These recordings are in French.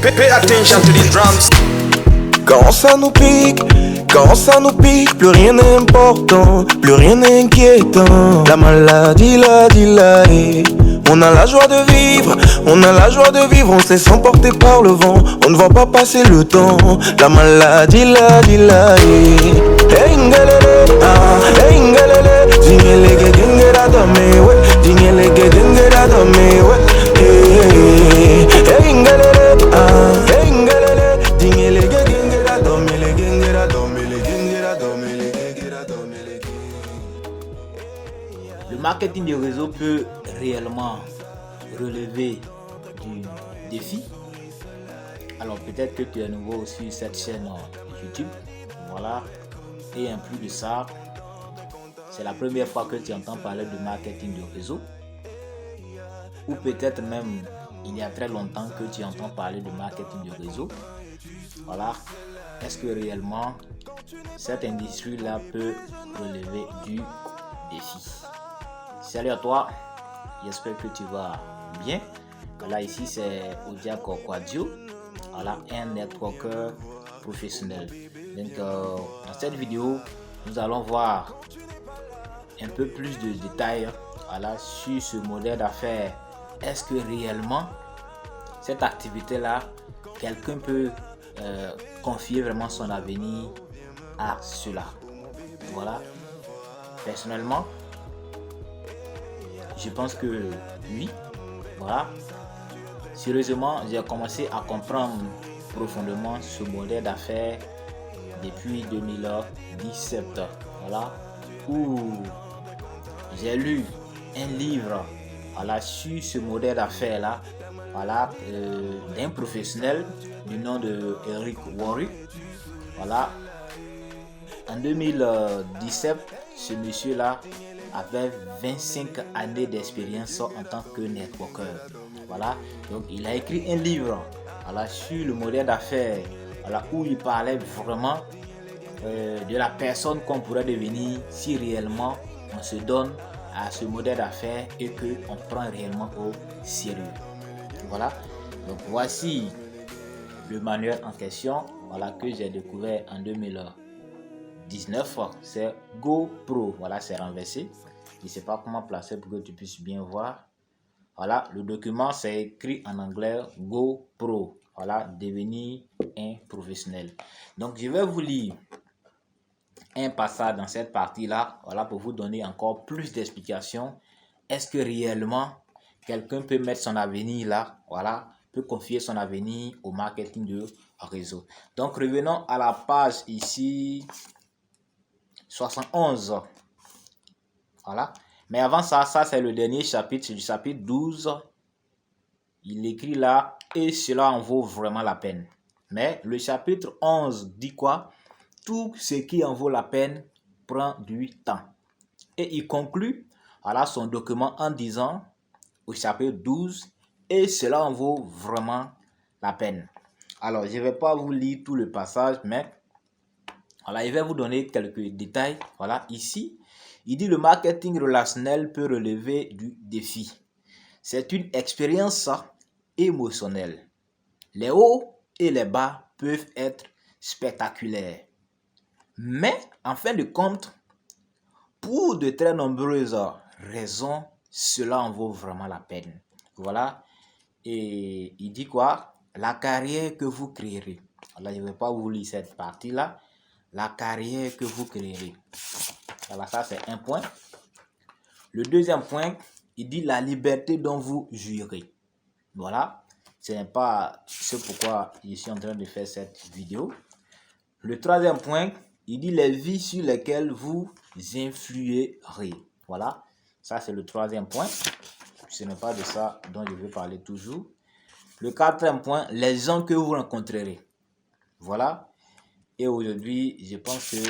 Pay attention to the drums. Quand ça nous pique, plus rien n'est important, plus rien n'est inquiétant. La maladie, on a la joie de vivre, on se laisse emporter par le vent, on ne voit pas passer le temps. La maladie, hey ngalele, hey ngalele, dingelege dingera dame, ouais, dingelege dingera dame, ouais, hey ngalele, hey ngalele, dingelege dingera dame, le dingera dame, le dingera dame, le dingera dame, le dingera. Le marketing de réseau peut réellement relever du défi. Alors peut-être que tu es nouveau sur cette chaîne YouTube, voilà, et en plus de ça, c'est la première fois que tu entends parler de marketing de réseau, ou peut-être même il y a très longtemps que tu entends parler de marketing de réseau. Voilà, est-ce que réellement cette industrie-là peut relever du défi? Salut à toi, j'espère que tu vas bien. Voilà, ici c'est Odiak Quadio, voilà, un networker professionnel. Donc dans cette vidéo, nous allons voir un peu plus de détails, voilà, sur ce modèle d'affaires. Est-ce que réellement cette activité-là, quelqu'un peut confier vraiment son avenir à cela? Voilà, personnellement, je pense que oui. Voilà. Sérieusement, j'ai commencé à comprendre profondément ce modèle d'affaires depuis 2017. Voilà. Où j'ai lu un livre, voilà, sur ce modèle d'affaires là, voilà, d'un professionnel du nom de Eric Worre. Voilà. En 2017, ce monsieur là avait 25 années d'expérience en tant que networker. Voilà, donc il a écrit un livre, voilà, sur le modèle d'affaires, voilà, où il parlait vraiment de la personne qu'on pourrait devenir si réellement on se donne à ce modèle d'affaires et qu'on prend réellement au sérieux. Voilà, donc voici le manuel en question, voilà, que j'ai découvert en 2019, c'est GoPro. Voilà, c'est renversé. Je ne sais pas comment placer pour que tu puisses bien voir. Voilà, le document c'est écrit en anglais GoPro. Voilà, devenir un professionnel. Donc je vais vous lire un passage dans cette partie-là, voilà, pour vous donner encore plus d'explications. Est-ce que réellement quelqu'un peut mettre son avenir là, voilà, peut confier son avenir au marketing de réseau? Donc revenons à la page ici 71. Voilà. Mais avant ça, c'est le dernier chapitre, c'est du chapitre 12. Il écrit là, et cela en vaut vraiment la peine. Mais le chapitre 11 dit quoi? Tout ce qui en vaut la peine prend du temps. Et il conclut, voilà, son document en disant, au chapitre 12, et cela en vaut vraiment la peine. Alors, je ne vais pas vous lire tout le passage, mais voilà, je vais vous donner quelques détails. Voilà, ici, il dit le marketing relationnel peut relever du défi. C'est une expérience émotionnelle. Les hauts et les bas peuvent être spectaculaires. Mais en fin de compte, pour de très nombreuses raisons, cela en vaut vraiment la peine. Voilà. Et il dit quoi? La carrière que vous créerez. Voilà, je ne vais pas vous lire cette partie-là. La carrière que vous créerez. Voilà, ça c'est un point. Le deuxième point, il dit la liberté dont vous jouirez. Voilà, ce n'est pas ce pourquoi je suis en train de faire cette vidéo. Le troisième point, il dit les vies sur lesquelles vous influerez. Voilà, ça c'est le troisième point. Ce n'est pas de ça dont je vais parler toujours. Le quatrième point, les gens que vous rencontrerez. Voilà. Et aujourd'hui, je pense que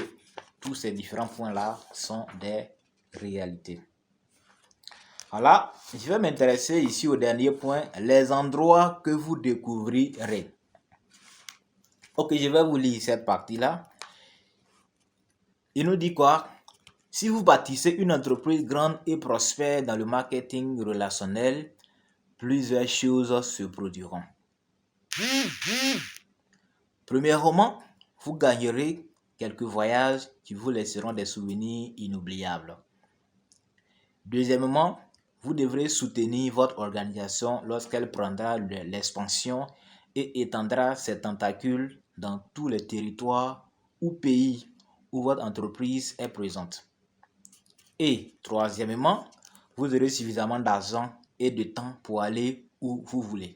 tous ces différents points-là sont des réalités. Voilà, je vais m'intéresser ici au dernier point, les endroits que vous découvrirez. Ok, je vais vous lire cette partie-là. Il nous dit quoi? Si vous bâtissez une entreprise grande et prospère dans le marketing relationnel, plusieurs choses se produiront. Premièrement, vous gagnerez quelques voyages qui vous laisseront des souvenirs inoubliables. Deuxièmement, vous devrez soutenir votre organisation lorsqu'elle prendra l'expansion et étendra ses tentacules dans tous les territoires ou pays où votre entreprise est présente. Et troisièmement, vous aurez suffisamment d'argent et de temps pour aller où vous voulez.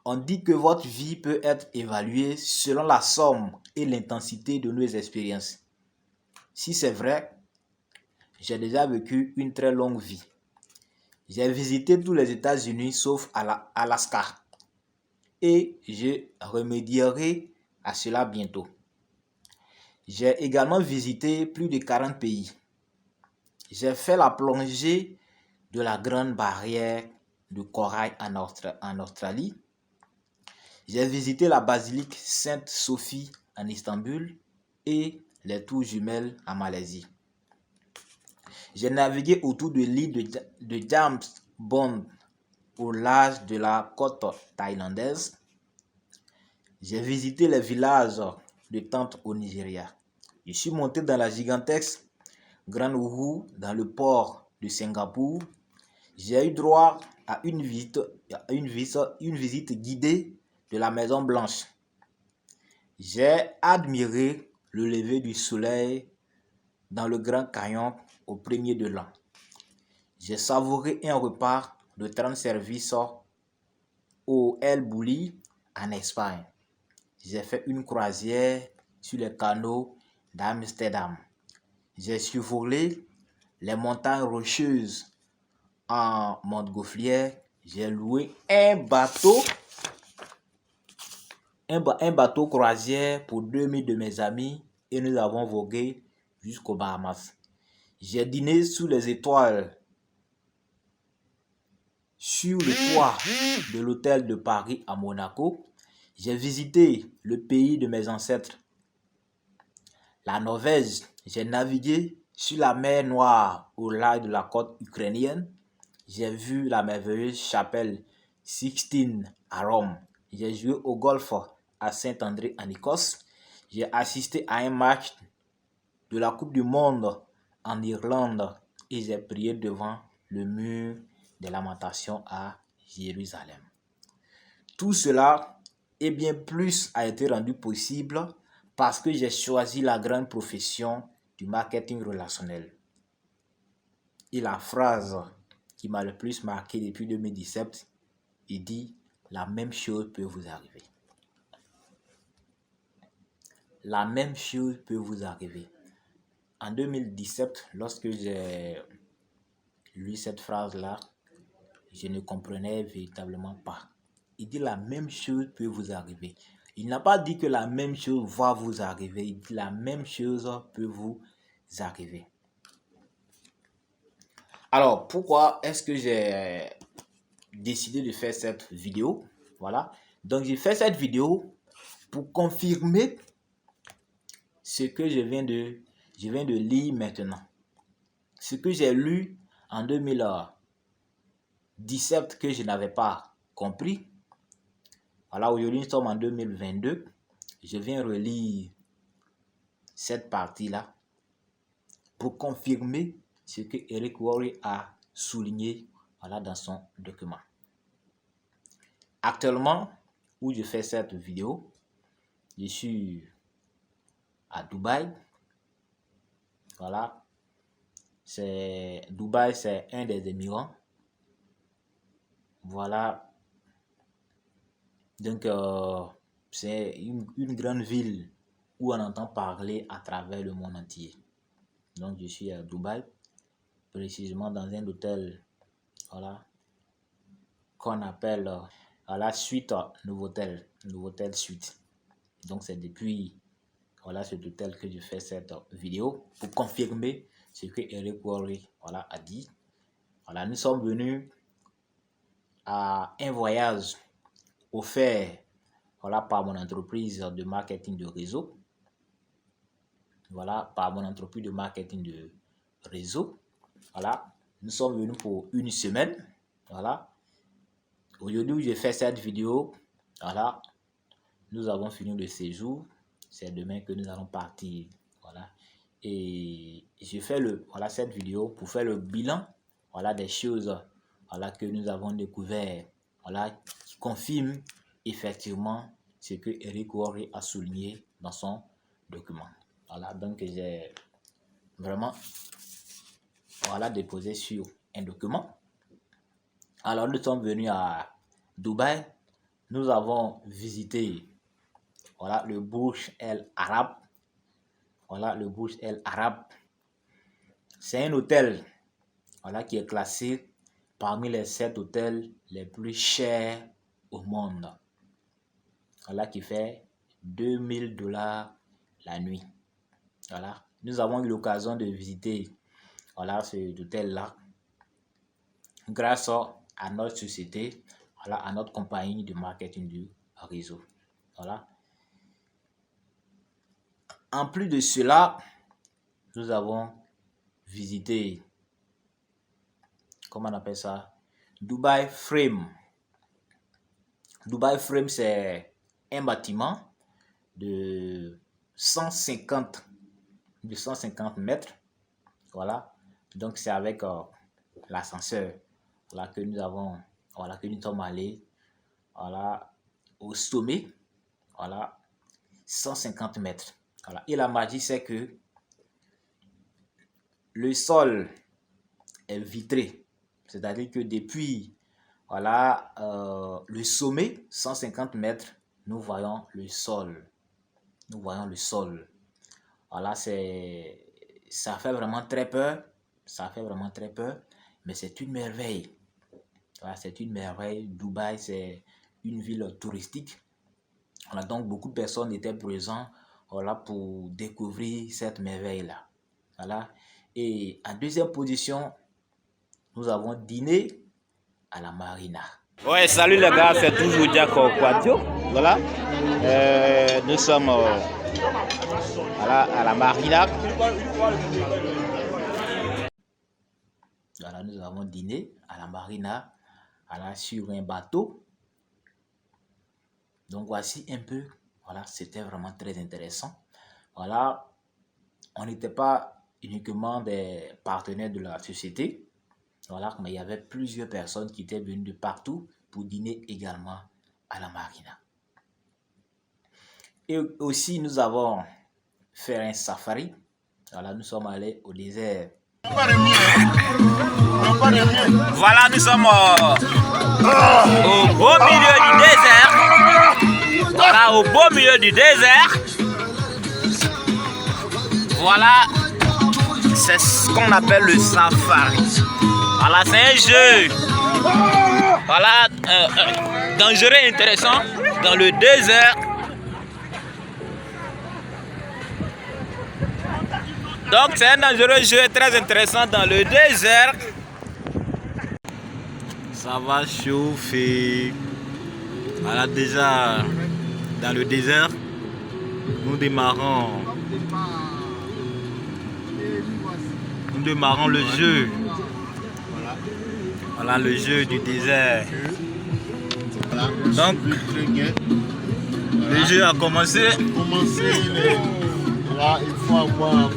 On dit que votre vie peut être évaluée selon la somme et l'intensité de nos expériences. Si c'est vrai, j'ai déjà vécu une très longue vie. J'ai visité tous les États-Unis sauf Alaska. Et je remédierai à cela bientôt. J'ai également visité plus de 40 pays. J'ai fait la plongée de la Grande Barrière de Corail en Australie. J'ai visité la basilique Sainte-Sophie en Istanbul et les tours jumelles en Malaisie. J'ai navigué autour de l'île de James Bond au large de la côte thaïlandaise. J'ai visité les villages de tentes au Nigeria. Je suis monté dans la gigantesque Grande Roue dans le port de Singapour. J'ai eu droit à une visite guidée de la Maison Blanche. J'ai admiré le lever du soleil dans le Grand Canyon au premier de l'an. J'ai savouré un repas de 30 services au El Bulli en Espagne. J'ai fait une croisière sur les canaux d'Amsterdam. J'ai survolé les montagnes rocheuses en Montgolfière. J'ai loué un bateau croisière pour 2000 de mes amis et nous avons vogué jusqu'aux Bahamas. J'ai dîné sous les étoiles sur le toit de l'hôtel de Paris à Monaco. J'ai visité le pays de mes ancêtres, la Norvège. J'ai navigué sur la mer Noire au large de la côte ukrainienne. J'ai vu la merveilleuse chapelle Sixtine à Rome. J'ai joué au golf à Saint-André en Écosse. J'ai assisté à un match de la Coupe du Monde en Irlande et j'ai prié devant le mur des lamentations à Jérusalem. Tout cela et bien plus a été rendu possible parce que j'ai choisi la grande profession du marketing relationnel. Et la phrase qui m'a le plus marqué depuis 2017, il dit « La même chose peut vous arriver ». La même chose peut vous arriver. En 2017, lorsque j'ai lu cette phrase-là, je ne comprenais véritablement pas. Il dit la même chose peut vous arriver. Il n'a pas dit que la même chose va vous arriver. Il dit la même chose peut vous arriver. Alors, pourquoi est-ce que j'ai décidé de faire cette vidéo? Voilà. Donc, j'ai fait cette vidéo pour confirmer ce que je viens de lire maintenant. Ce que j'ai lu en 2017 que je n'avais pas compris. Voilà, aujourd'hui nous sommes en 2022. Je viens relire cette partie-là pour confirmer ce que Eric Worre a souligné, voilà, dans son document. Actuellement, où je fais cette vidéo, je suis à Dubaï. Voilà. Dubaï, c'est un des Émirats. Voilà. Donc, c'est une grande ville où on entend parler à travers le monde entier. Donc, je suis à Dubaï, précisément dans un hôtel, voilà, qu'on appelle la suite Novotel Suite. Donc, c'est depuis voilà, cet hôtel que je fais cette vidéo pour confirmer ce que Eric Worre, voilà, a dit. Voilà, nous sommes venus à un voyage offert, voilà, par mon entreprise de marketing de réseau. Voilà, par mon entreprise de marketing de réseau. Voilà, nous sommes venus pour une semaine. Voilà, Aujourd'hui, j'ai fait cette vidéo. Voilà, nous avons fini le séjour. C'est demain que nous allons partir. Voilà, et j'ai fait cette vidéo pour faire le bilan, voilà, des choses, voilà, que nous avons découvert, voilà, qui confirme effectivement ce que Eric Worre a souligné dans son document. Voilà, donc j'ai vraiment, voilà, déposé sur un document. Alors nous sommes venus à Dubaï. Nous avons visité, voilà, le Burj El Arab. Voilà, le Burj El Arab. C'est un hôtel, voilà, qui est classé parmi les 7 hôtels les plus chers au monde. Voilà, qui fait $2000 la nuit. Voilà, nous avons eu l'occasion de visiter, voilà, cet hôtel-là grâce à notre société, voilà, à notre compagnie de marketing du réseau. Voilà. En plus de cela, nous avons visité, comment on appelle ça, Dubai Frame. Dubai Frame, c'est un bâtiment de 150 mètres. Voilà, donc c'est avec l'ascenseur, voilà, que nous avons, voilà, que nous sommes allés, voilà, au sommet, voilà, 150 mètres. Voilà. Et la magie, c'est que le sol est vitré, c'est-à-dire que depuis, voilà, le sommet, 150 mètres, nous voyons le sol. Nous voyons le sol. Voilà, ça fait vraiment très peur. Ça fait vraiment très peur, mais c'est une merveille. Voilà, c'est une merveille. Dubaï, c'est une ville touristique. Voilà, donc beaucoup de personnes étaient présentes, voilà, pour découvrir cette merveille-là. Voilà. Et en deuxième position, nous avons dîné à la marina. Ouais, salut les gars, c'est toujours Jack Quadio. Voilà. Nous sommes voilà, à la marina. Voilà, nous avons dîné à la marina, voilà, sur un bateau. Donc voici un peu, voilà, c'était vraiment très intéressant. Voilà, on n'était pas uniquement des partenaires de la société, voilà, mais il y avait plusieurs personnes qui étaient venues de partout pour dîner également à la marina. Et aussi, nous avons fait un safari. Voilà, nous sommes allés au désert. Voilà, nous sommes au beau milieu du désert. Voilà, au beau milieu du désert. Voilà, c'est ce qu'on appelle le safari. Voilà, c'est un jeu, voilà, dangereux et intéressant dans le désert. Donc c'est un dangereux jeu très intéressant dans le désert. Ça va chauffer. Voilà, déjà dans le désert, nous démarrons le jeu. Voilà le jeu du désert. Donc le jeu a commencé. Là, il faut avoir.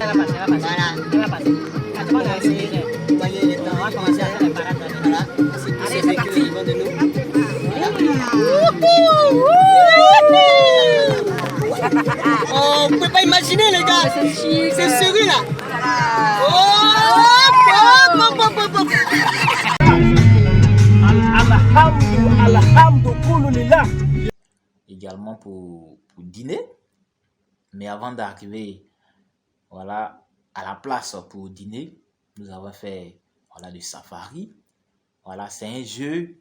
Oh, vous pouvez pas imaginer les gars, c'est sérieux là. Également pour dîner, mais avant d'arriver, voilà, à la place pour dîner, nous avons fait, voilà, du safari. Voilà, c'est un jeu,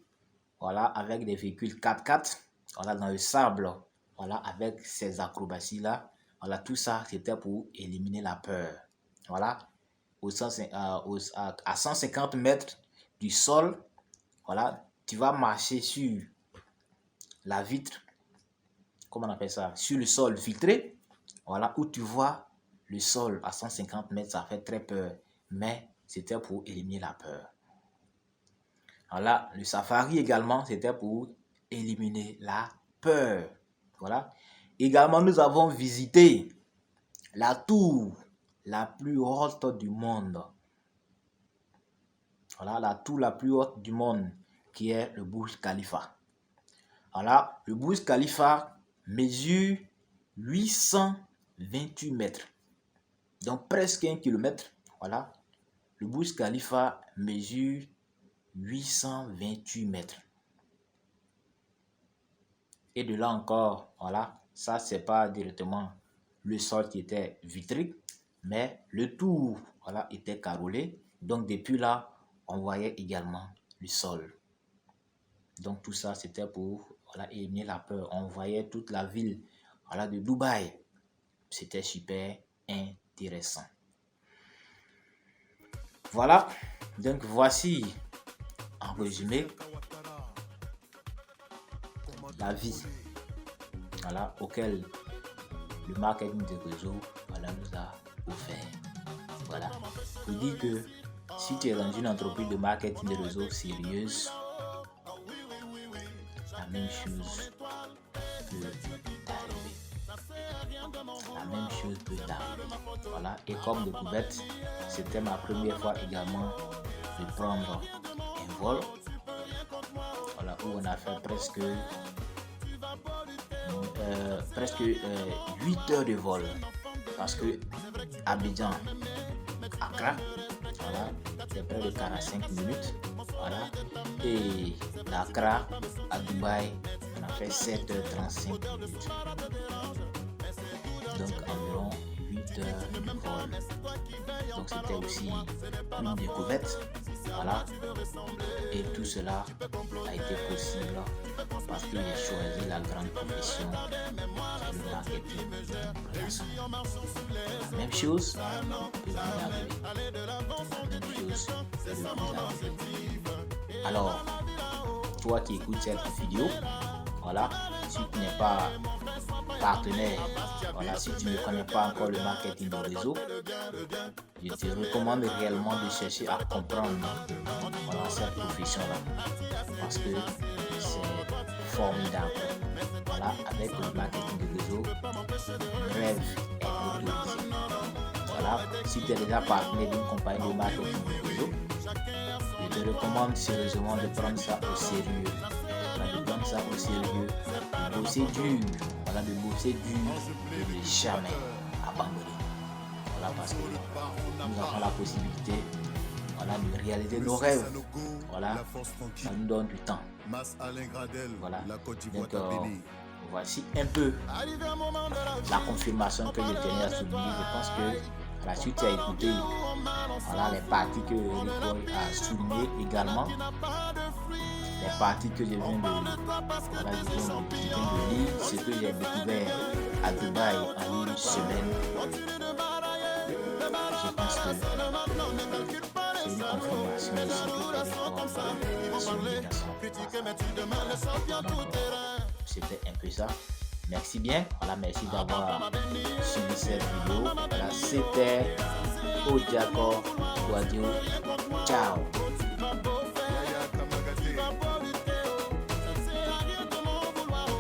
voilà, avec des véhicules 4x4, voilà, dans le sable, voilà, avec ces acrobaties là. Voilà, tout ça c'était pour éliminer la peur. Voilà, à 150 mètres du sol, voilà, tu vas marcher sur la vitre, comment on appelle ça, sur le sol vitré, voilà, où tu vois le sol à 150 mètres, ça fait très peur, mais c'était pour éliminer la peur. Voilà, le safari également, c'était pour éliminer la peur. Voilà. Également, nous avons visité la tour la plus haute du monde. Voilà, la tour la plus haute du monde, qui est le Burj Khalifa. Voilà, le Burj Khalifa mesure 828 mètres. Donc presque 1 kilomètre. Voilà, le Burj Khalifa mesure 828 mètres. Et de là encore, voilà, ça c'est pas directement le sol qui était vitré, mais le tour, voilà, était carrelé. Donc depuis là, on voyait également le sol. Donc tout ça c'était pour, voilà, éliminer la peur. On voyait toute la ville, voilà, de Dubaï. C'était super intéressant. Voilà, donc voici en résumé la vie, voilà, auquel le marketing de réseau, voilà, nous a offert. Voilà, je dis que si tu es dans une entreprise de marketing de réseau sérieuse, la même chose peut t'arriver. La même chose peut t'arriver. Voilà, et comme découverte, c'était ma première fois également de prendre un vol. Voilà, où on a fait presque 8 heures de vol. Parce que Abidjan, Accra, voilà, c'est près de 45 minutes. Voilà, et d'Accra à Dubaï, on a fait 7h35 minutes. Donc environ 8 heures de vol. Donc c'était aussi une découverte. Voilà. Et tout cela a été possible parce que j'ai choisi la grande profession du marketing. La même chose peut vous arriver. La même chose peut vous arriver. Alors, toi qui écoutes cette vidéo, voilà, si tu n'es pas partenaire, voilà, si tu ne connais pas encore le marketing de réseau, je te recommande réellement de chercher à comprendre, voilà, cette profession-là, parce que c'est formidable. Voilà, avec le marketing de réseau, rêve est réalisé. Voilà, si tu es déjà partenaire d'une compagnie de marketing de réseau, je te recommande sérieusement de prendre ça au sérieux. Voilà, de prendre ça au sérieux, de bosser dur, voilà, de bosser dur et de jamais abandonner. Voilà, parce que nous avons la possibilité, voilà, de réaliser nos rêves. Voilà, ça nous donne du temps. Voilà, donc voici un peu la confirmation que je tenais à souligner. Je pense que la suite, tu as écouté, voilà, les parties que Eric a soulignées également, les parties que je viens de, voilà, de lire, ce que j'ai découvert à Dubaï en une semaine. Je pense que c'est une confirmation ici. C'était un peu ça. Merci bien. Voilà, merci d'avoir suivi cette vidéo. Voilà, c'était Odiako Guadio. Ciao.